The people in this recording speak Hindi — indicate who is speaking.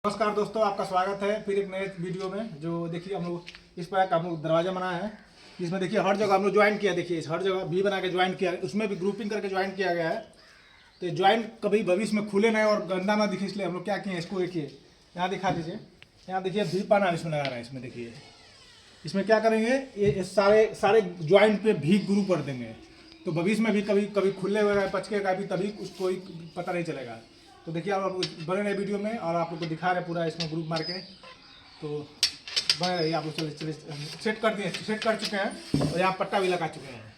Speaker 1: नमस्कार दोस्तों, आपका स्वागत है फिर एक नए वीडियो में। जो देखिए हम लोग इस पर हम लोग दरवाजा बनाया है, इसमें देखिए हर जगह हम लोग ज्वाइन किया। देखिए हर जगह भी बना के ज्वाइन किया, उसमें भी ग्रुपिंग करके ज्वाइन किया गया है। तो ज्वाइन कभी भविष्य में खुले नहीं और गंदा ना दिखे, इसलिए हम लोग क्या किए हैं, इसको देखिए यहाँ दिखा दीजिए। यहाँ देखिए भी पाना इसमें लगा रहा है। इसमें देखिए इसमें क्या करेंगे, ये सारे सारे ज्वाइंट पे भी ग्रू कर देंगे, तो भविष्य में भी कभी कभी खुले हुए पचकेगा भी, तभी उसको पता नहीं चलेगा। तो देखिए आप बने रहे वीडियो में और आप लोग को दिखा रहे हैं पूरा इसमें ग्रुप मार के। तो बने रहिए आप लोग। चलिए सेट कर दिए, सेट कर चुके हैं और यहाँ पट्टा भी लगा चुके हैं।